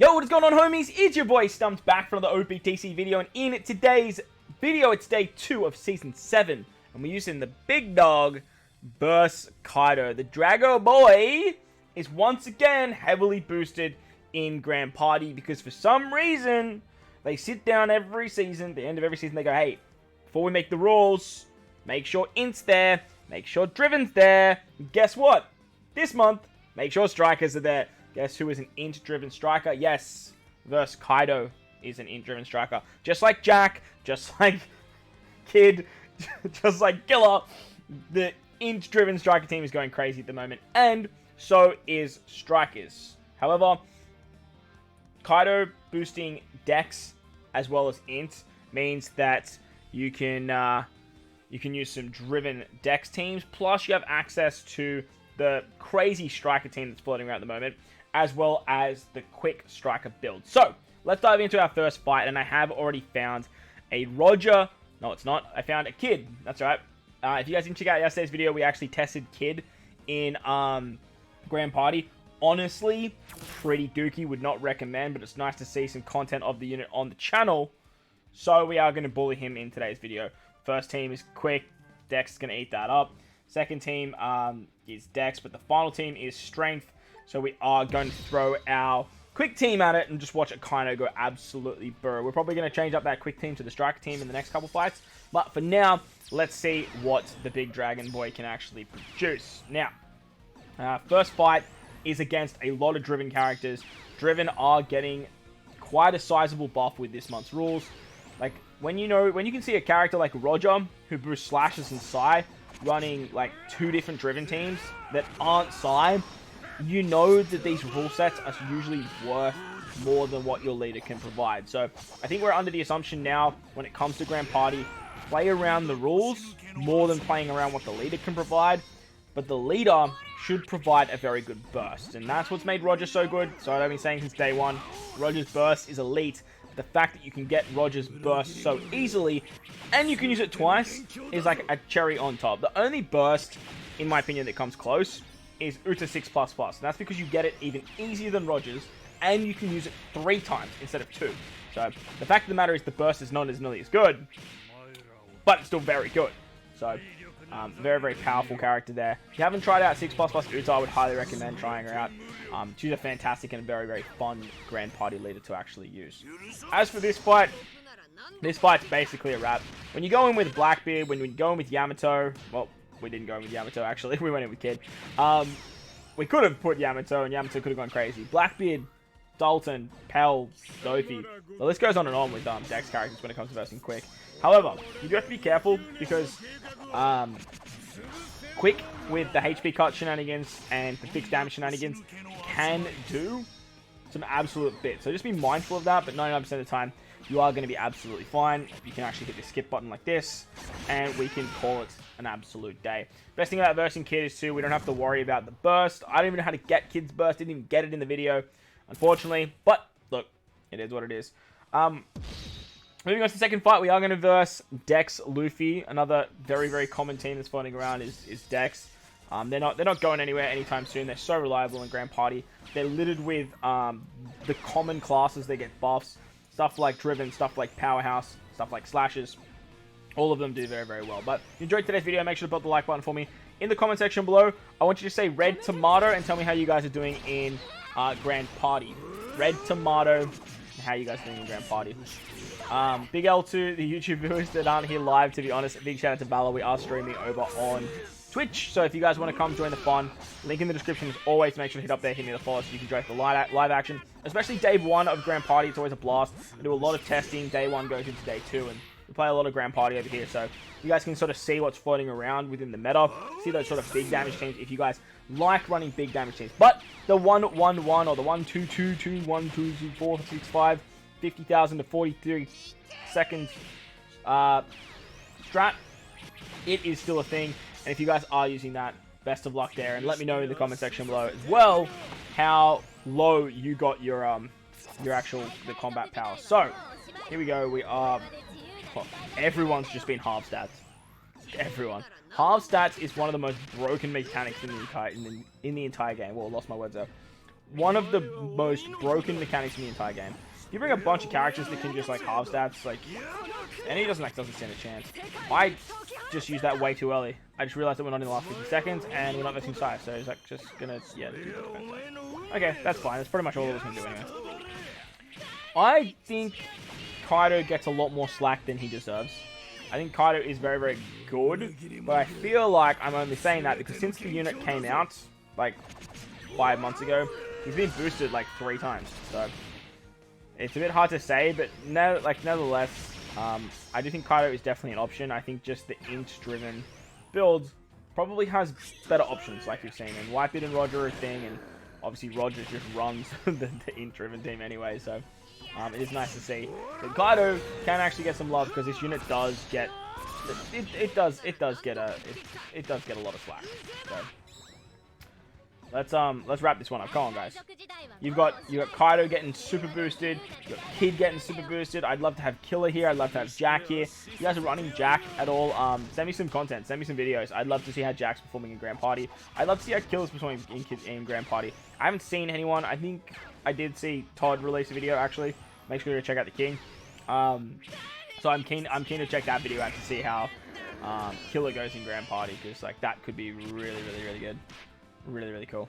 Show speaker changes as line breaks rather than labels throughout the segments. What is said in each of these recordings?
Yo, what is going on, homies? It's your boy StumpD back from the OPTC video, and in today's video, it's day 2 of Season 7, and we're using the big dog versus KAIDO. The JocoBoy is once again heavily boosted in Grand Party because for some reason, they sit down every season, at the end of every season, they go, hey, before we make the rules, make sure Int's there, make sure Driven's there, and guess what? This month, make sure Strikers are there. Guess who is an int-driven striker? Yes, versus KAIDO is an int-driven striker. Just like Jack, just like Kid, just like Killer, the int-driven striker team is going crazy at the moment, and so is Strikers. However, KAIDO boosting Dex as well as int means that you can use some driven Dex teams, plus you have access to the crazy striker team that's floating around at the moment, as well as the quick striker build. So, let's dive into our first fight, and I have already found a Roger. No, it's not. I found a Kid. That's right. If you guys didn't check out yesterday's video, we actually tested Kid in Grand Party. Honestly, pretty dookie. Would not recommend, but it's nice to see some content of the unit on the channel. So, we are going to bully him in today's video. First team is quick. Dex is going to eat that up. Second team is Dex, but the final team is Strength. So we are going to throw our quick team at it and just watch it kind of go absolutely burrow. We're probably going to change up that quick team to the striker team in the next couple fights. But for now, let's see what the big dragon boy can actually produce. Now, first fight is against a lot of driven characters. Driven are getting quite a sizable buff with this month's rules. Like, when you can see a character like Roger, who boosts Slashes and Psy, running like 2 different driven teams that aren't Psy, you know that these rule sets are usually worth more than what your leader can provide. So I think we're under the assumption now, when it comes to Grand Party, play around the rules more than playing around what the leader can provide. But the leader should provide a very good burst, and that's what's made Roger so good. So I've been saying since day 1, Roger's burst is elite. The fact that you can get Roger's burst so easily, and you can use it twice, is like a cherry on top. The only burst, in my opinion, that comes close is Uta 6++. And that's because you get it even easier than Roger's, and you can use it 3 times instead of 2. So the fact of the matter is the burst is not as nearly as good, but it's still very good. So very, very powerful character there. If you haven't tried out 6++ Uta, I would highly recommend trying her out. She's a fantastic and very, very fun Grand Party leader to actually use. As for this fight's basically a wrap. When you go in with Blackbeard, when you go in with Yamato, well, we didn't go in with Yamato, actually. We went in with Kid. We could have put Yamato, and Yamato could have gone crazy. Blackbeard, Dalton, Pell, Dofi. The list goes on and on with Dex characters when it comes to versing Quick. However, you do have to be careful because Quick with the HP cut shenanigans and the fixed damage shenanigans can do some absolute bits. So just be mindful of that, but 99% of the time, you are going to be absolutely fine. You can actually hit the skip button like this, and we can call it an absolute day. Best thing about versing Kid is too, we don't have to worry about the burst. I don't even know how to get Kid's burst. Didn't even get it in the video, unfortunately. But look, it is what it is. Moving on to the second fight, we are going to verse Dex Luffy. Another very, very common team that's floating around is Dex. They're not going anywhere anytime soon. They're so reliable in Grand Party. They're littered with the common classes. They get buffs. Stuff like Driven, stuff like Powerhouse, stuff like Slashes. All of them do very, very well. But if you enjoyed today's video, make sure to put the like button for me. In the comment section below, I want you to say Red Tomato and tell me how you guys are doing in Grand Party. Red Tomato, how you guys are doing in Grand Party. Big L to the YouTube viewers that aren't here live, to be honest. Big shout out to Bala. We are streaming over on Twitch, so if you guys want to come join the fun, link in the description as always. Make sure to hit up there, hit me the follow so you can join the live action. Especially day 1 of Grand Party, it's always a blast. We do a lot of testing. Day 1 goes into day 2, and we play a lot of Grand Party over here, so you guys can sort of see what's floating around within the meta, see those sort of big damage teams if you guys like running big damage teams. But the 1-1-1 or the 1-2-2-2, 1-2-4-6-5, 50,000 to 43 seconds strat, it is still a thing. And if you guys are using that, best of luck there. And let me know in the comment section below as well how low you got your the combat power. So here we go. We are everyone's just been half stats. Everyone. Half stats is one of the most broken mechanics in the entire game. Well, I lost my words there. one of the most broken mechanics in the entire game. You bring a bunch of characters that can just like halve stats, like, and he doesn't stand a chance. I just used that way too early. I just realized that we're not in the last 50 seconds and we're not missing size, so he's like just gonna okay, that's fine. That's pretty much all I was gonna do anyway. I think KAIDO gets a lot more slack than he deserves. I think KAIDO is very, very good, but I feel like I'm only saying that because since the unit came out like 5 months ago, he's been boosted like 3 times. So it's a bit hard to say, but nevertheless, I do think KAIDO is definitely an option. I think just the int-driven build probably has better options, like we've seen. And Whitebeard and Roger are a thing, and obviously Roger just runs the int-driven team anyway. So it is nice to see that KAIDO can actually get some love because this unit does get it does get a lot of slack. So let's wrap this one up. Come on, guys. You got KAIDO getting super boosted. You got Kid getting super boosted. I'd love to have Killer here. I'd love to have Jack here. If you guys are running Jack at all, send me some content. Send me some videos. I'd love to see how Jack's performing in Grand Party. I'd love to see how Killer's performing in Grand Party. I haven't seen anyone. I think I did see Todd release a video actually. Make sure to check out the King. So I'm keen to check that video out to see how Killer goes in Grand Party, because like that could be really good. Really cool.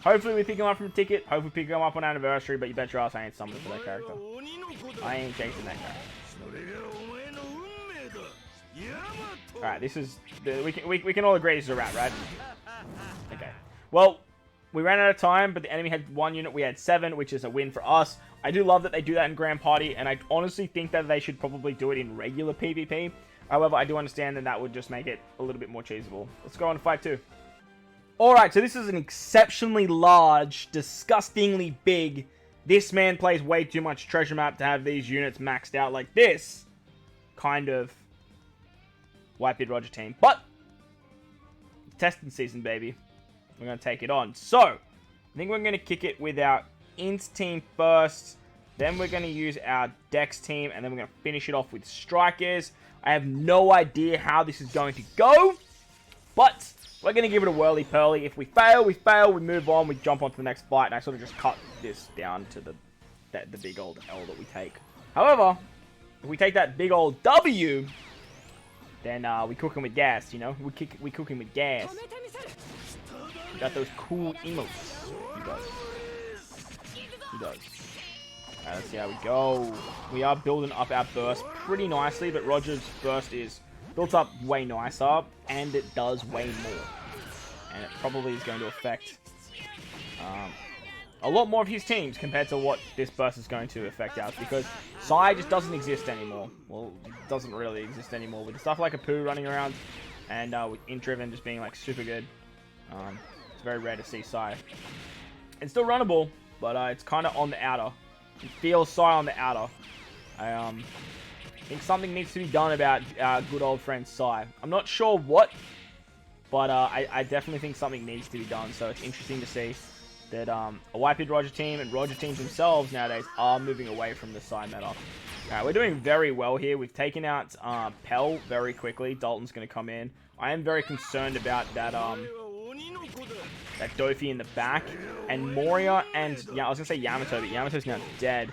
Hopefully we pick him up from a ticket. Hopefully we pick him up on anniversary, but you bet your ass I ain't summoning for that character. I ain't chasing that character. Alright, this is... we can all agree this is a wrap, right? Okay. Well, we ran out of time, but the enemy had 1 unit. We had 7, which is a win for us. I do love that they do that in Grand Party, and I honestly think that they should probably do it in regular PvP. However, I do understand that would just make it a little bit more cheesable. Let's go on to fight 2. Alright, so this is an exceptionally large, disgustingly big. This man plays way too much treasure map to have these units maxed out like this kind of Whitebeard Roger team. But, testing season, baby. We're going to take it on. So, I think we're going to kick it with our Int team first. Then we're going to use our Dex team. And then we're going to finish it off with Strikers. I have no idea how this is going to go. But we're going to give it a whirly-pearly. If we fail, we move on, we jump on to the next fight, and I sort of just cut this down to the big old L that we take. However, if we take that big old W, then we cook him with gas, you know? We cook him with gas. We got those cool emotes. He does. Alright, let's see how we go. We are building up our burst pretty nicely, but Roger's burst is built up way nicer, and it does way more. And it probably is going to affect a lot more of his teams compared to what this burst is going to affect ours, because Sai just doesn't exist anymore. Well, it doesn't really exist anymore. With stuff like a Poo running around, and with Int-Driven just being like super good, it's very rare to see Sai. It's still runnable, but it's kind of on the outer. It feels Sai on the outer. I think something needs to be done about our good old friend Sai. I'm not sure what, but I definitely think something needs to be done. So it's interesting to see that a Whitebeard Roger team and Roger teams themselves nowadays are moving away from the Sai meta. Alright, we're doing very well here. We've taken out Pell very quickly. Dalton's going to come in. I am very concerned about that that Dofi in the back. And Moria and... yeah, I was going to say Yamato, but Yamato's now dead.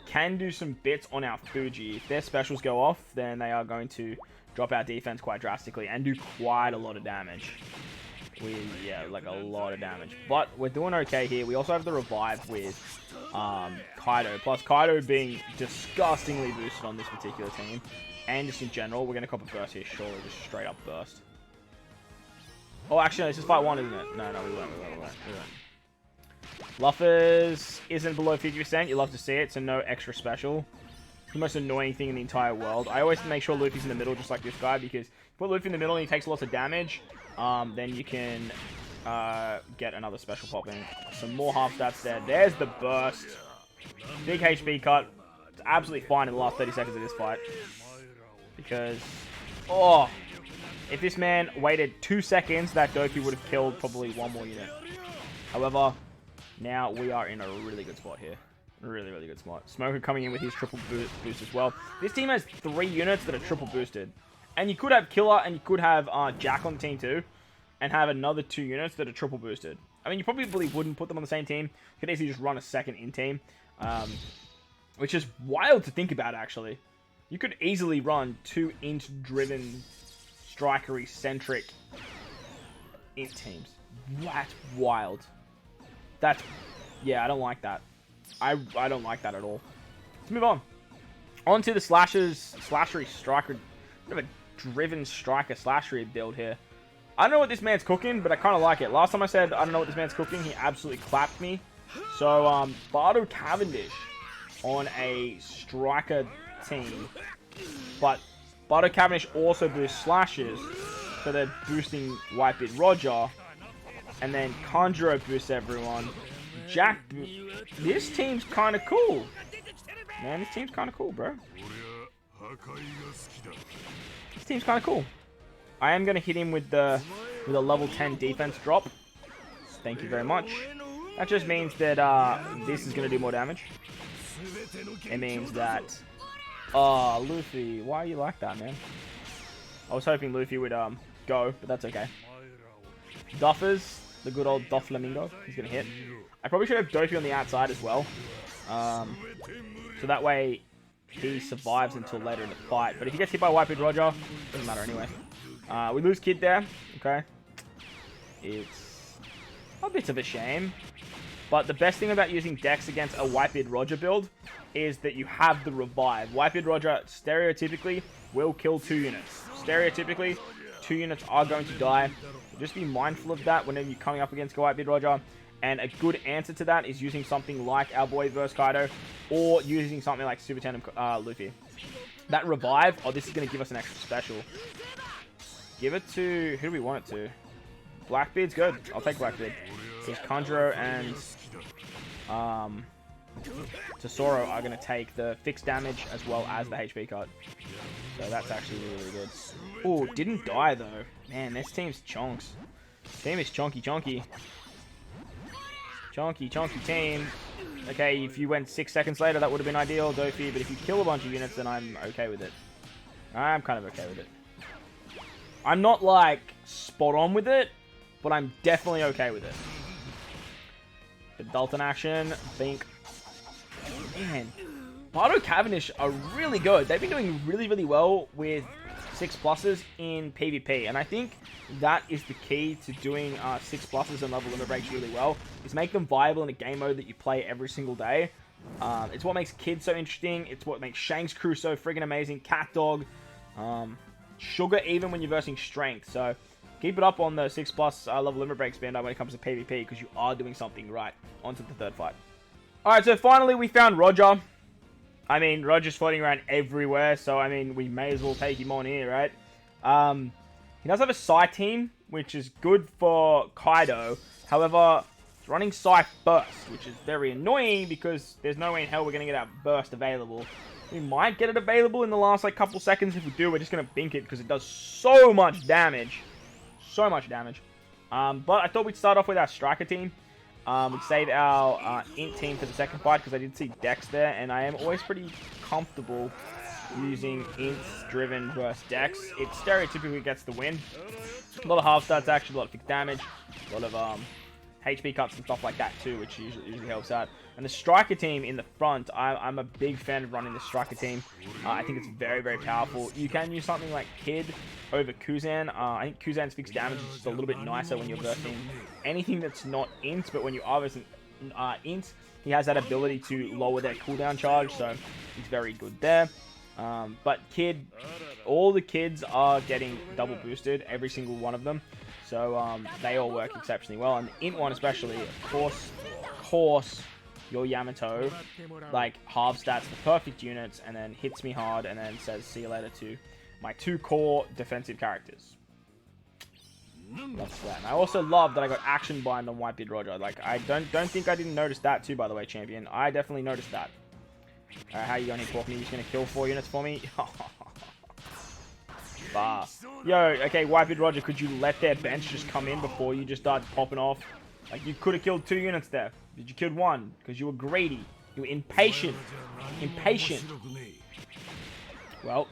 Can do some bits on our Fuji. If their specials go off, then they are going to drop our defense quite drastically and do quite a lot of damage. Yeah, like a lot of damage. But we're doing okay here. We also have the revive with KAIDO. Plus KAIDO being disgustingly boosted on this particular team. And just in general, we're going to cop a burst here, surely. Just straight up burst. Oh, actually, no, this is fight 1, isn't it? No, we won't. Luffers isn't below 50%. You love to see it, so no extra special. It's the most annoying thing in the entire world. I always make sure Luffy's in the middle, just like this guy, because if you put Luffy in the middle and he takes lots of damage, then you can get another special popping. Some more half stats there. There's the burst. Big HP cut. It's absolutely fine in the last 30 seconds of this fight. Because, oh, if this man waited 2 seconds, that Doki would have killed probably 1 more unit. However, now we are in a really good spot here. Really good spot. Smoker coming in with his triple boost as well. This team has 3 units that are triple boosted. And you could have Killer and you could have Jack on the team too. And have another 2 units that are triple boosted. I mean, you probably wouldn't put them on the same team. You could easily just run a second in team. Which is wild to think about, actually. You could easily run 2 int-driven, strikery-centric int teams. That's wild. That's... Yeah, I don't like that. I don't like that at all. Let's move on. On to the slashery striker. Bit of a driven striker slashery build here. I don't know what this man's cooking, but I kind of like it. Last time I said I don't know what this man's cooking, he absolutely clapped me. So, Bardo Cavendish on a striker team. But Bardo Cavendish also boosts slashes, so they're boosting Whitebeard Roger. And then Conjurer boosts everyone. This team's kind of cool. Man, this team's kind of cool, bro. This team's kind of cool. I am going to hit him with a level 10 defense drop. Thank you very much. That just means that this is going to do more damage. It means that... Oh, Luffy, why are you like that, man? I was hoping Luffy would go, but that's okay. Duffers, the good old Doflamingo, he's going to hit. I probably should have Dopey on the outside as well. So that way he survives until later in the fight. But if he gets hit by Whitebeard Roger, doesn't matter anyway. We lose Kid there. Okay. It's a bit of a shame. But the best thing about using Dex against a Whitebeard Roger build is that you have the revive. Whitebeard Roger stereotypically will kill 2 units. Stereotypically, 2 units are going to die. So just be mindful of that whenever you're coming up against a Whitebeard Roger. And a good answer to that is using something like our boy vs KAIDO, or using something like Super Tandem Luffy. That revive, oh, this is going to give us an extra special. Give it to, who do we want it to? Blackbeard's good. I'll take Blackbeard. Because Conjurer and Tesoro are going to take the fixed damage as well as the HP card. So that's actually really, really good. Oh, didn't die though. Man, this team's chonks. Team is chonky chonky. Chonky chonky team. Okay, if you went 6 seconds later, that would have been ideal, Dofi. But if you kill a bunch of units, then I'm okay with it. I'm kind of okay with it. I'm not, like, spot on with it, but I'm definitely okay with it. The Dalton action, I think. Man, Bardo Cavendish are really good. They've been doing really, really well with 6+s in PvP. And I think that is the key to doing 6+s and level limit breaks really well, is make them viable in a game mode that you play every single day. It's what makes Kid so interesting. It's what makes Shanks' crew so friggin' amazing. Cat Dog. Sugar even when you're versing Strength. So keep it up on the 6+ level limit break spin when it comes to PvP, because you are doing something right. On to the third fight. Alright, so finally we found Roger. I mean, Roger's floating around everywhere, so I mean, we may as well take him on here, right? He does have a Psy team, which is good for KAIDO. However, it's running Psy Burst, which is very annoying because there's no way in hell we're going to get our Burst available. We might get it available in the last like couple seconds. If we do, we're just going to bink it because it does so much damage. So much damage. But I thought we'd start off with our Striker team. We'd save our Int team for the second fight because I did see Dex there. And I am always pretty comfortable using Ints driven versus Dex. It stereotypically gets the win. A lot of half stats action, a lot of fixed damage, a lot of HP cuts and stuff like that too, which usually helps out. And the Striker team in the front, I'm a big fan of running the Striker team. I think it's very, very powerful. You can use something like Kid over Kuzan. I think Kuzan's fixed damage is just a little bit nicer when you're versing anything that's not Int, but when you are versing Int, he has that ability to lower their cooldown charge, so he's very good there. But Kid, all the Kids are getting double boosted, every single one of them. So they all work exceptionally well. And the Int one especially, of course, your Yamato, like, half stats the perfect units, and then hits me hard, and then says, see you later to my 2 core defensive characters. Love that. And I also love that I got Action Bind on Whitebeard Roger. Like, I don't think I didn't notice that too, by the way, champion. I definitely noticed that. Alright, how you going here, Porky? You're just gonna kill 4 units for me? Bah. Yo, okay, Whitebeard Roger, could you let their bench just come in before you just start popping off? Like, you could have killed 2 units there. Did you kill 1? Because you were greedy. You were impatient. Impatient. Well,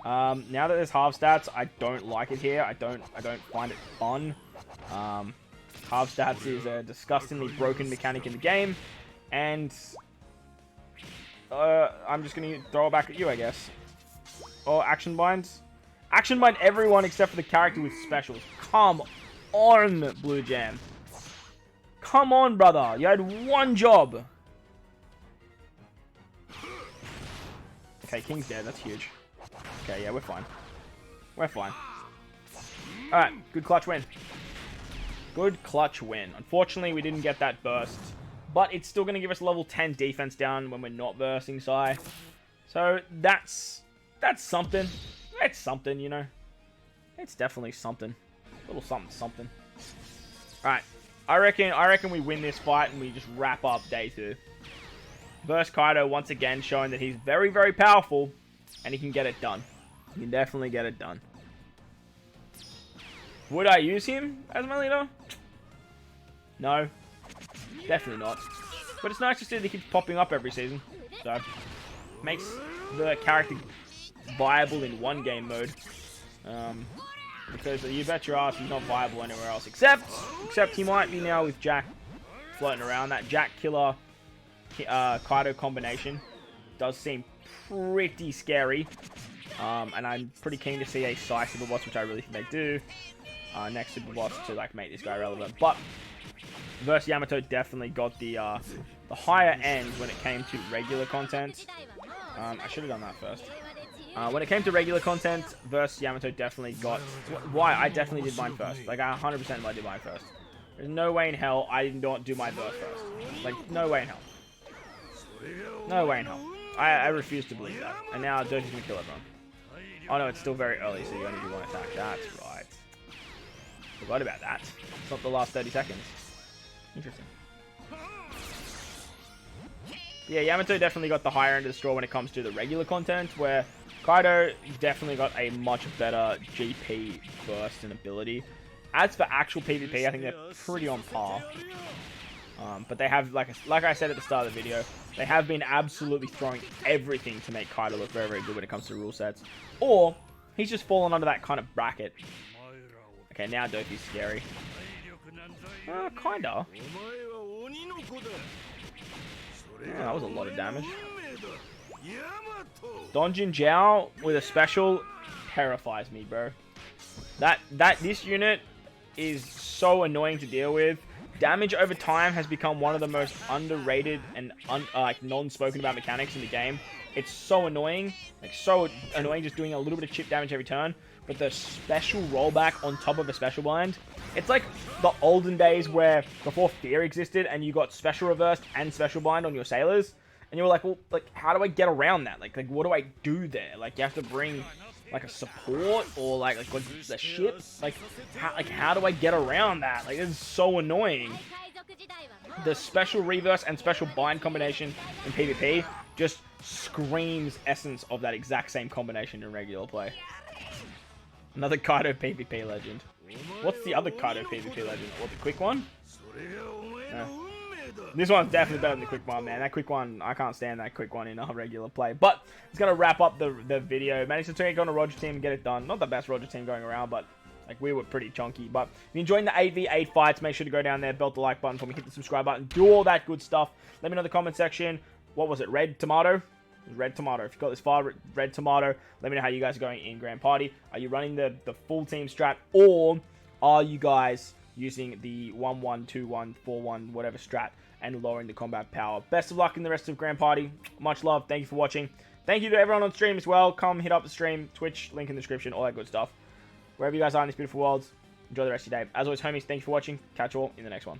now that there's half stats, I don't like it here. I don't find it fun. Half stats is a disgustingly broken mechanic in the game. And I'm just going to throw it back at you, I guess. Or action binds. Action bind everyone except for the character with specials. Come on, Blue Jam. Come on, brother. You had one job. Okay, King's dead. That's huge. Okay, yeah, we're fine. We're fine. Alright, good clutch win. Good clutch win. Unfortunately, we didn't get that burst. But it's still going to give us level 10 defense down when we're not versing Sai. So, that's something. It's something, you know. It's definitely something. A little something. Alright. I reckon we win this fight and we just wrap up day 2. Versus KAIDO once again showing that he's very, very powerful. And he can get it done. He can definitely get it done. Would I use him as my leader? No. Definitely not. But it's nice to see that he keeps popping up every season. So, makes the character viable in one game mode. Because you bet your ass he's not viable anywhere else. Except he might be now with Jack floating around. That Jack Killer KAIDO combination does seem pretty scary. And I'm pretty keen to see a Sai Super Boss, which I really think they do. Next Super Boss to like make this guy relevant. But versus Yamato definitely got the higher end when it came to regular content. I should have done that first. When it came to regular content, versus Yamato definitely got... Why? I definitely did mine first. Like, I 100% I did mine first. There's no way in hell I did not do my verse first. Like, no way in hell. No way in hell. I refuse to believe that. And now Doji's gonna kill everyone. Oh no, it's still very early, so you only do one attack. That's right. Forgot about that. It's not the last 30 seconds. Interesting. Yeah, Yamato definitely got the higher end of the straw when it comes to the regular content, where KAIDO definitely got a much better GP burst and ability. As for actual PvP, I think they're pretty on par. But they have, like I said at the start of the video, they have been absolutely throwing everything to make KAIDO look very, very good when it comes to rule sets. Or, he's just fallen under that kind of bracket. Okay, now Doki's scary. Kinda. Yeah, that was a lot of damage. Donjin Jiao with a special terrifies me, bro. This unit is so annoying to deal with. Damage over time has become one of the most underrated and non-spoken about mechanics in the game. It's so annoying, just doing a little bit of chip damage every turn. But the special rollback on top of a special blind, it's like the olden days where before fear existed and you got special reversed and special blind on your sailors, and you were like, well, like how do I get around that? Like what do I do there? Like you have to bring like a support or like the ship. Like how do I get around that? Like it's so annoying. The special reverse and special bind combination in PvP just screams essence of that exact same combination in regular play. Another KAIDO PvP legend. What's the other KAIDO PvP legend? What, the quick one? This one's definitely better than the quick one, man. That quick one, I can't stand that quick one in a regular play. But it's going to wrap up the video. Managed to take on a Roger team and get it done. Not the best Roger team going around, but like we were pretty chunky. But if you're enjoying the 8v8 fights, make sure to go down there, belt the like button for me, hit the subscribe button, do all that good stuff. Let me know in the comment section. What was it? Red Tomato? Red Tomato. If you got this far, Red Tomato, let me know how you guys are going in Grand Party. Are you running the full team strat, or are you guys using the 1-1, 2-1, 4-1, whatever strat, and lowering the combat power? Best of luck in the rest of Grand Party. Much love. Thank you for watching. Thank you to everyone on stream as well. Come hit up the stream, Twitch, link in the description, all that good stuff. Wherever you guys are in this beautiful world, enjoy the rest of your day. As always, homies, thank you for watching. Catch you all in the next one.